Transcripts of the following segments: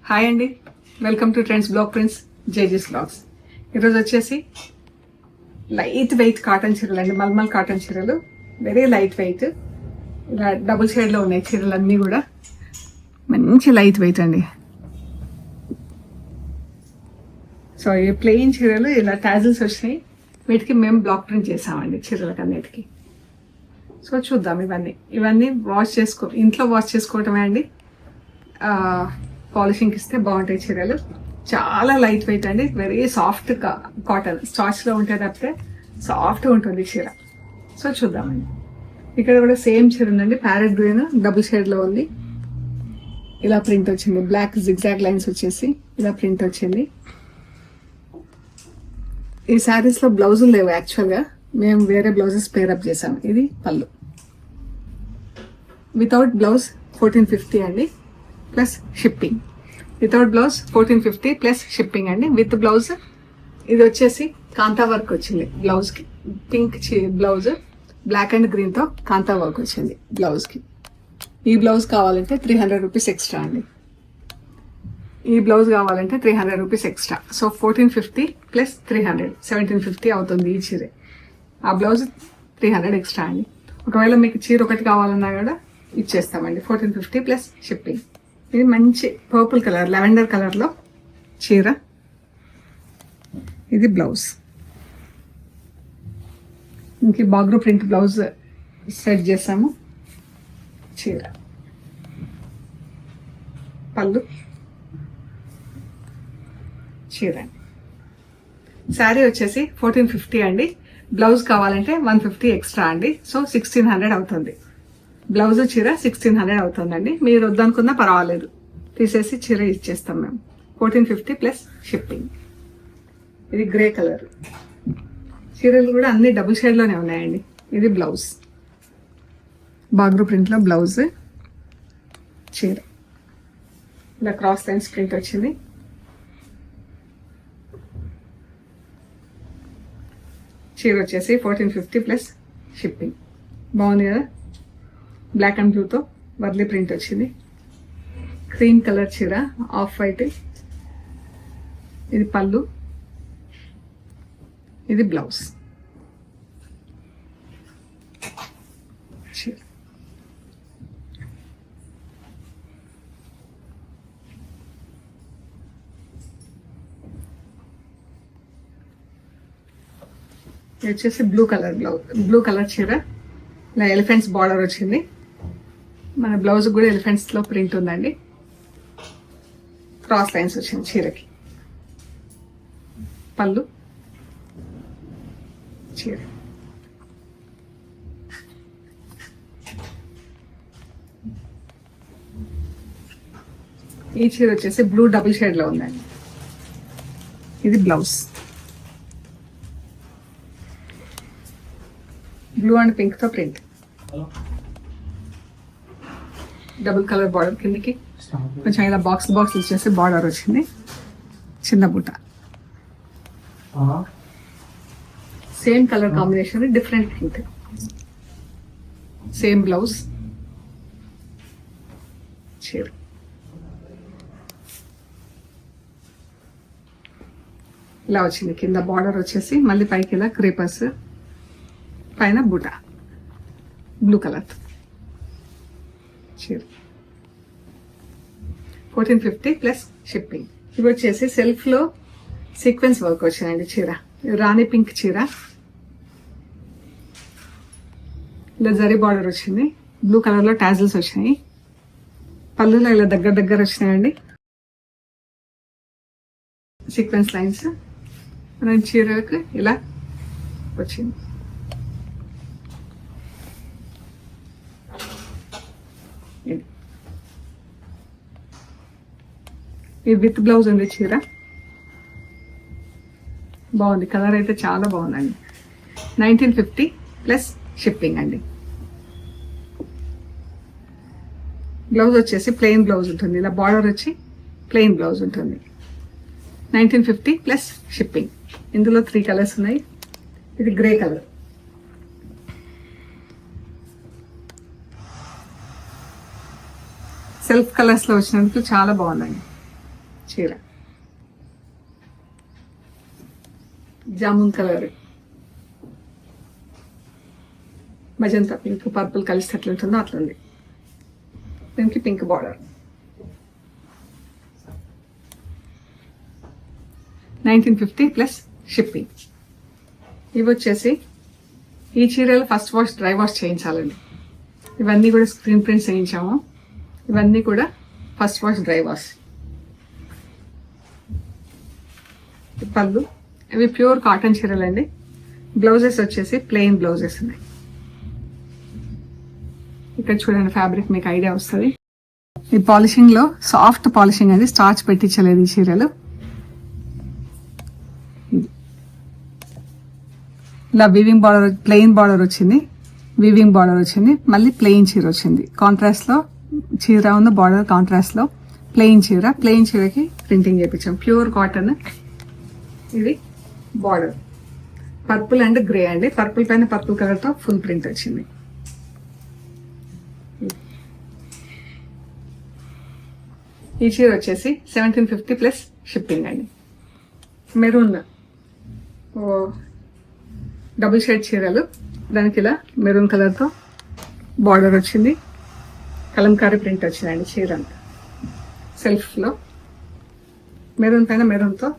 Hi అండి, welcome to trends blog prints జేజీస్ blogs. ఈరోజు వచ్చేసి లైట్ వెయిట్ కాటన్ చీరలు అండి, మల్మల్ కాటన్ చీరలు. వెరీ లైట్ వెయిట్, ఇలా డబుల్ షేడ్లో ఉన్నాయి చీరలు అన్నీ కూడా. మంచి లైట్ వెయిట్ అండి. సో ఈ ప్లెయిన్ చీరలు ఇలా టాజిల్స్ వచ్చినాయి, వీటికి మేము బ్లాక్ ప్రింట్ చేసామండి చీరలకు అన్నిటికీ. సో చూద్దాం. ఇవన్నీ ఇంట్లో వాష్ చేసుకోవటమే అండి. పాలిషింగ్కి ఇస్తే బాగుంటాయి చీరలు. చాలా లైట్ వెయిట్ అండి, వెరీ సాఫ్ట్ కాటన్. స్టార్చ్లో ఉంటే తప్పితే సాఫ్ట్గా ఉంటుంది చీర. సో చూద్దామండి. ఇక్కడ కూడా సేమ్ చీర ఉందండి, ప్యారెట్ గ్రీన్ డబుల్ షేడ్లో ఉంది. ఇలా ప్రింట్ వచ్చింది, బ్లాక్ జిగ్జాగ్ లైన్స్ వచ్చేసి ఇలా ప్రింట్ వచ్చింది. ఈ శారీస్లో బ్లౌజులు లేవు యాక్చువల్గా, మేము వేరే బ్లౌజెస్ పేరప్ చేసాం. ఇది పళ్ళు, వితౌట్ బ్లౌజ్ 1450 అండి, plus shipping. Without blouse 1450 plus shipping అండి. విత్ బ్లౌజ్ ఇది వచ్చేసి కాంతా వర్క్ వచ్చింది బ్లౌజ్కి. పింక్ బ్లౌజ్ బ్లాక్ అండ్ గ్రీన్తో కాంతా వర్క్ వచ్చింది బ్లౌజ్కి. ఈ బ్లౌజ్ కావాలంటే 300 రూపీస్ ఎక్స్ట్రా అండి. ఈ బ్లౌజ్ కావాలంటే 300 రూపీస్ ఎక్స్ట్రా. సో 1450 ప్లస్ 300 1750 అవుతుంది ఈ చీర. ఆ బ్లౌజ్ 300 ఎక్స్ట్రా అండి. ఒకవేళ మీకు చీర ఒకటి కావాలన్నా కూడా ఇచ్చేస్తామండి. 1450 ప్లస్ షిప్పింగ్. ఇది మంచి పర్పుల్ కలర్, లెవెండర్ కలర్లో చీర. ఇది బ్లౌజ్. ఇంక బాగ్రూ ప్రింట్ బ్లౌజ్ సెట్ చేసాము. చీర, పళ్ళు, చీర. శారీ వచ్చేసి 1450 అండి. బ్లౌజ్ కావాలంటే 150 ఎక్స్ట్రా అండి. సో 1600 అవుతుంది. బ్లౌజ్ చీర 1600 అవుతుందండి. మీరు వద్దనుకున్నా పర్వాలేదు, తీసేసి చీర ఇచ్చేస్తాం మేము. 1450 ప్లస్ షిప్పింగ్. ఇది గ్రే కలర్. చీరలు కూడా అన్ని డబుల్ షేడ్లోనే ఉన్నాయండి. ఇది బ్లౌజ్, బాగ్రూ ప్రింట్లో బ్లౌజ్, చీర. ఇలా క్రాస్ లైన్స్ ప్రింట్ వచ్చింది. చీర వచ్చేసి 1450 ప్లస్ షిప్పింగ్. బాగుంది కదా. బ్లాక్ అండ్ బ్లూతో వర్లీ ప్రింట్ వచ్చింది. క్రీమ్ కలర్ చీర, ఆఫ్ వైట్. ఇది పళ్ళు, ఇది బ్లౌజ్, చీర. ఇది వచ్చేసి బ్లూ కలర్ బ్లూ కలర్ చీర. ఇలా ఎలిఫెంట్స్ బార్డర్ వచ్చింది. మన బ్లౌజ్ కూడా ఎలిఫెంట్స్లో ప్రింట్ ఉందండి. క్రాస్ లైన్స్ వచ్చింది చీరకి. పళ్ళు, చీర. ఈ చీర వచ్చేసి బ్లూ డబుల్ షేడ్లో ఉందండి. ఇది బ్లౌజ్, బ్లూ అండ్ పింక్తో ప్రింట్. డబుల్ కలర్ బార్డర్, కిందకి కొంచెం ఇలా బాక్స్ ఇచ్చేసి బార్డర్ వచ్చింది. చిన్న బుట్ట, same colour combination, different print. Same blouse, చీర. ఇలా వచ్చింది. కింద బార్డర్ వచ్చేసి మళ్ళీ పైకి ఇలా క్రీపర్స్, పైన బుట్ట బ్లూ కలర్ చీర. 1450 ప్లస్ షిప్పింగ్. ఇవి వచ్చేసి సెల్ఫ్లో సీక్వెన్స్ వర్క్ వచ్చిందండి చీర. రాణి పింక్ చీర. ఇలా జరీ బార్డర్ వచ్చింది. బ్లూ కలర్లో టాజిల్స్ వచ్చినాయి. పళ్ళులో ఇలా దగ్గర వచ్చినాయండి సీక్వెన్స్ లైన్స్. మనం చీరకు ఇలా వచ్చింది. ఈ విత్ బ్లౌజ్ ఉంది చీర. బాగుంది, కలర్ అయితే చాలా బాగుందండి. 1950 ప్లస్ షిప్పింగ్ అండి. బ్లౌజ్ వచ్చేసి ప్లెయిన్ బ్లౌజ్ ఉంటుంది. ఇలా బార్డర్ వచ్చి ప్లెయిన్ బ్లౌజ్ ఉంటుంది. 1950 ప్లస్ షిప్పింగ్. ఇందులో 3 కలర్స్ ఉన్నాయి. ఇది గ్రే కలర్. సెల్ఫ్ కలర్స్లో వచ్చినందుకు చాలా బాగుందండి. చీర jamun colour, magenta pink, purple కలిసి ఎట్లుంటుందో అట్లుంది. దీనికి పింక్ బార్డర్. 1950 plus shipping. ఇవి వచ్చేసి ఈ చీరలు ఫస్ట్ వాష్ డ్రై వాష్ చేయించాలండి. ఇవన్నీ కూడా స్క్రీన్ ప్రింట్స్ చేయించాము. ఇవన్నీ కూడా ఫస్ట్ వాష్ డ్రై వాష్. పళ్ళు ఇవి ప్యూర్ కాటన్ చీరలు అండి. బ్లౌజెస్ వచ్చేసి ప్లెయిన్ బ్లౌజెస్ ఉన్నాయి. ఇక్కడ చూడండి ఫ్యాబ్రిక్ మీకు ఐడియా వస్తుంది. ఈ పాలిషింగ్ లో సాఫ్ట్ పాలిషింగ్ అది, స్టార్చ్ పెట్టించలేదు ఈ చీరలు. ఇలా వీవింగ్ బార్డర్, ప్లెయిన్ బార్డర్ వచ్చింది, వీవింగ్ బార్డర్ వచ్చింది, మళ్ళీ ప్లెయిన్ చీర వచ్చింది. కాంట్రాస్ట్ లో చీర ఉంది, బార్డర్ కాంట్రాస్ట్ లో ప్లెయిన్ చీర. ప్లెయిన్ చీరకి ప్రింటింగ్ చేయించాం. Pure cotton. ఇది బార్డర్ పర్పుల్ అండ్ గ్రే అండి. పర్పుల్ పైన పర్పుల్ కలర్ తో ఫుల్ ప్రింట్ వచ్చింది. ఈ చీర వచ్చేసి 1750 ప్లస్ షిప్పింగ్ అండి. మెరూన్ డబుల్ షేడ్ చీరలు. దానికి ఇలా మెరూన్ కలర్ తో బార్డర్ వచ్చింది, కలంకారీ ప్రింట్ వచ్చిందండి. చీర అంతా సెల్ఫ్ లో మెరూన్ పైన మెరూన్ తో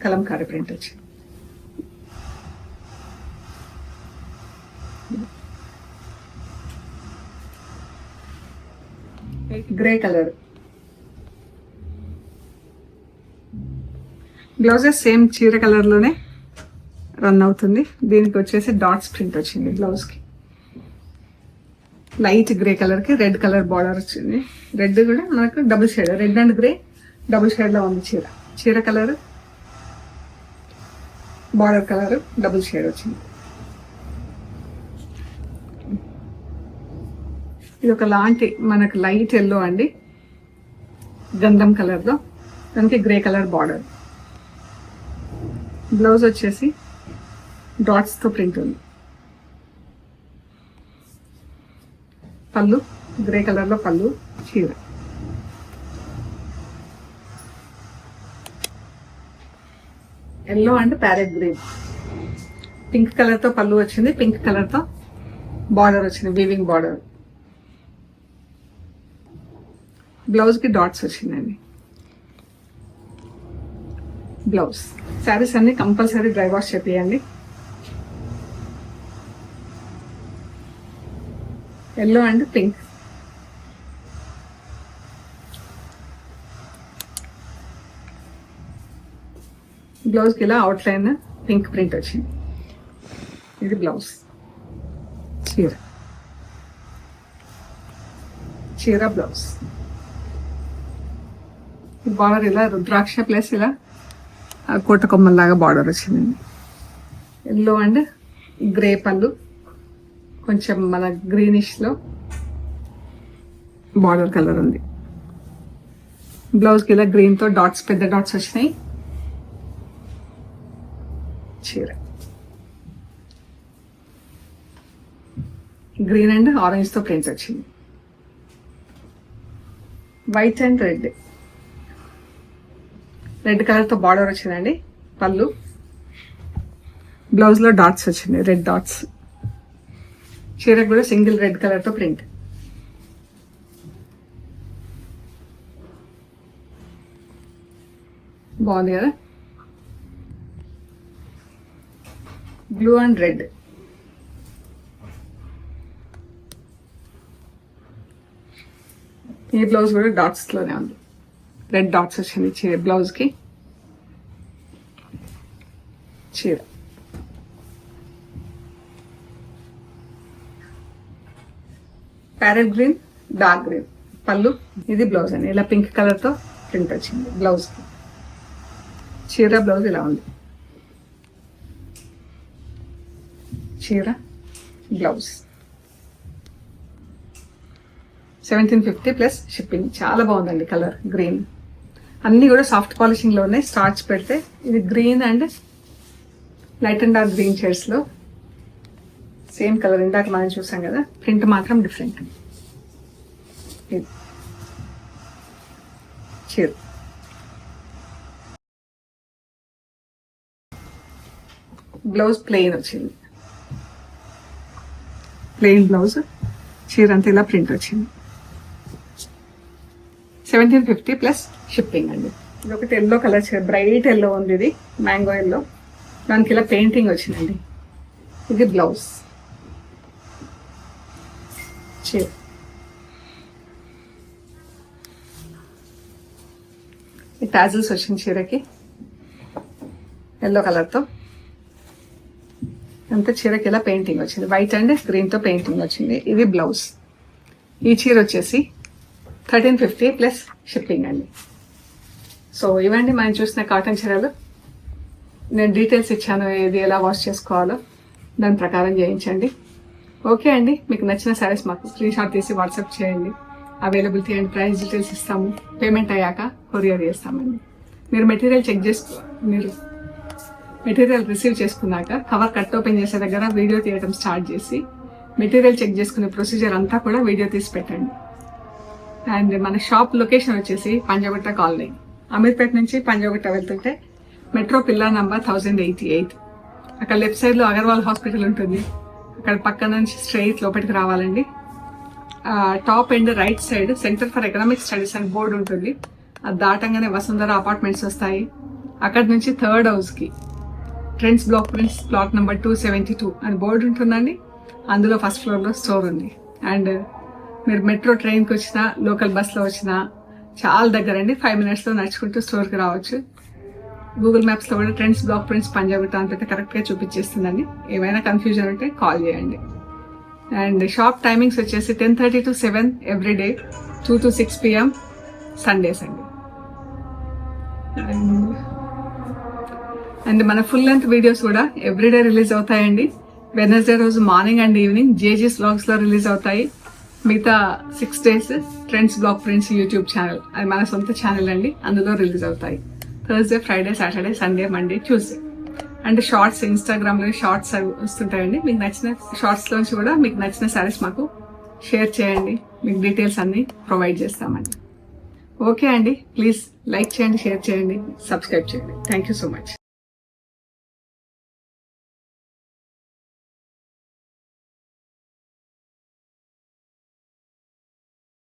కలంకారీ ప్రింట్ వచ్చింది. Grey colour. బ్లౌజెస్ సేమ్ చీర కలర్ లోనే రన్ అవుతుంది. దీనికి వచ్చేసి డాట్స్ ప్రింట్ వచ్చింది బ్లౌజ్ కి. లైట్ గ్రే కలర్ కి రెడ్ కలర్ బార్డర్ వచ్చింది. రెడ్ కూడా మనకు double shade, red and grey double shade లో ఉంది చీర. చీర colour, border colour double shade వచ్చింది. ఇది ఒక లాంటి మనకు లైట్ ఎల్లో అండి, గంధం కలర్ లో. దానికి గ్రే కలర్ బార్డర్. బ్లౌజ్ వచ్చేసి డాట్స్ తో ప్రింట్ ఉంది. పళ్ళు గ్రే కలర్ లో పళ్ళు. చీర yellow and parrot green. Pink colour తో పళ్ళు వచ్చింది, పింక్ కలర్ తో బార్డర్ వచ్చింది, వీవింగ్ బార్డర్. బ్లౌజ్ కి డాట్స్ వచ్చిందండి. బ్లౌజ్. శారీస్ అన్ని కంపల్సరీ డ్రై వాష్ చేపియండి. Yellow and pink. బ్లౌజ్ కి ఇలా అవుట్ లైన్ పింక్ ప్రింట్ వచ్చింది. ఇది బ్లౌజ్. చీర, చీర బ్లౌజ్. బార్డర్ ఇలా రుద్రాక్ష ప్లస్ ఇలా కోట కొమ్మల్లాగా బార్డర్ వచ్చిందండి. ఎల్లో అండ్ గ్రే పళ్ళు, కొంచెం మన గ్రీనిష్ లో బార్డర్ కలర్ ఉంది. బ్లౌజ్ కి ఇలా గ్రీన్ తో డాట్స్, పెద్ద డాట్స్ వచ్చినాయి. చీర గ్రీన్ అండ్ ఆరెంజ్ తో ప్రింట్ వచ్చింది. White and red, red colour తో బార్డర్ వచ్చిందండి. పళ్ళు, బ్లౌజ్ లో డాట్స్ వచ్చింది, రెడ్ డాట్స్. చీరకు కూడా సింగిల్ రెడ్ కలర్ తో ప్రింట్. బాగుంది కదా. Blue and red. ఈ బ్లౌజ్ కూడా డాట్స్ లోనే ఉంది, రెడ్ డాట్స్ వచ్చింది చీర బ్లౌజ్ కి. చీర ప్యారెట్ గ్రీన్, డార్క్ గ్రీన్. పళ్ళు, ఇది బ్లౌజ్ అండి. ఇలా పింక్ కలర్ తో ప్రింట్ వచ్చింది బ్లౌజ్ కి. చీర బ్లౌజ్ ఇలా ఉంది. చీర బ్లౌజ్ 1750 ప్లస్ షిప్పింగ్. చాలా బాగుందండి కలర్ గ్రీన్. అన్ని కూడా సాఫ్ట్ పాలిషింగ్ లో ఉన్నాయి. స్టార్చ్ పెడితే ఇది green and light and dark green shades లో సేమ్ కలర్ ఇందాక మనం చూసాం కదా. ప్రింట్ మాత్రం డిఫరెంట్. చీర బ్లౌజ్ ప్లెయిన్ వచ్చింది, ప్లెయిన్ బ్లౌజ్, చీర అంతా ఇలా ప్రింట్ వచ్చింది. 1750 ప్లస్ షిప్పింగ్ అండి. ఇది ఒకటి ఎల్లో కలర్ చీర, బ్రైట్ ఎల్లో ఉంది, ఇది మ్యాంగో ఎల్లో, దానికి ఇలా పెయింటింగ్ వచ్చిందండి. ఇది బ్లౌజ్, చీర. ఈ టాజిల్స్ వచ్చింది చీరకి ఎల్లో కలర్తో. అంతా చీరకి ఇలా పెయింటింగ్ వచ్చింది, వైట్ అండ్ గ్రీన్తో పెయింటింగ్ వచ్చింది. ఇది బ్లౌజ్. ఈ చీర వచ్చేసి 1350 ప్లస్ షిప్పింగ్ అండి. సో ఇవండి మనం చూసిన కాటన్ చీరలు. నేను డీటెయిల్స్ ఇచ్చాను, ఇది ఎలా వాష్ చేసుకోవాలో దాని ప్రకారం చేయించండి. ఓకే అండి, మీకు నచ్చిన శారీస్ మాకు స్క్రీన్ షాట్ తీసి వాట్సాప్ చేయండి. అవైలబిలిటీ అండ్ ప్రైస్ డీటెయిల్స్ ఇస్తాము. పేమెంట్ అయ్యాక కొరియర్ చేస్తామండి. మీరు మెటీరియల్ రిసీవ్ చేసుకున్నాక కవర్ కట్ ఓపెన్ చేసే దగ్గర వీడియో తీయడం స్టార్ట్ చేసి మెటీరియల్ చెక్ చేసుకునే ప్రొసీజర్ అంతా కూడా వీడియో తీసి పెట్టండి. అండ్ మన షాప్ లొకేషన్ వచ్చేసి పంజాగుట్ట కాలనీ. అమీర్పేట నుంచి పంజాగుట్ట వెళ్తుంటే మెట్రో పిల్లర్ నంబర్ 1088. అక్కడ లెఫ్ట్ సైడ్ లో అగర్వాల్ హాస్పిటల్ ఉంటుంది. అక్కడ పక్కన నుంచి స్ట్రైట్ లోపలికి రావాలండి. Top and right side centre for economic studies అని బోర్డు ఉంటుంది. అది దాటంగానే వసుంధర అపార్ట్మెంట్స్ వస్తాయి. అక్కడ నుంచి థర్డ్ హౌస్ కి trends Block prints plot number 272 అని బోర్డు ఉంటుందండి. అందులో ఫస్ట్ ఫ్లోర్ లో స్టోర్ ఉంది. అండ్ మీరు మెట్రో ట్రైన్ కి వచ్చినా లోకల్ బస్ లో వచ్చినా చాలా దగ్గర అండి. 5 minutes లో నడుచుకుంటూ స్టోర్ కి రావచ్చు. గూగుల్ మ్యాప్స్ లో కూడా ట్రెండ్స్ బ్లాక్ ప్రింట్స్ పంజాగుట్ట అని పెడితే కరెక్ట్ గా చూపించేస్తుందండి. ఏమైనా కన్ఫ్యూజన్ ఉంటే కాల్ చేయండి. అండ్ షాప్ టైమింగ్స్ వచ్చేసి 10:30 to 7 every day, 2 to 6 PM Sundays అండి. అండ్ మన ఫుల్ లెంత్ వీడియోస్ కూడా ఎవ్రీడే రిలీజ్ అవుతాయండి. వెనస్డే రోజు మార్నింగ్ అండ్ ఈవినింగ్ జేజీస్ వ్లాగ్స్ లో రిలీజ్ అవుతాయి. మిగతా 6 days Trends Block Prints YouTube channel, అది మన సొంత ఛానల్ అండి, అందులో రిలీజ్ అవుతాయి. Thursday, Friday, Saturday, Sunday, Monday, Tuesday. And shorts Instagram లో షార్ట్స్ వస్తుంటాయండి. మీకు నచ్చిన షార్ట్స్ లోంచి కూడా మీకు నచ్చిన సారీస్ మాకు షేర్ చేయండి. మీకు డీటెయిల్స్ అన్ని ప్రొవైడ్ చేస్తామండి. ఓకే అండి, ప్లీజ్ లైక్ చేయండి, షేర్ చేయండి, సబ్స్క్రైబ్ చేయండి. Thank you so much.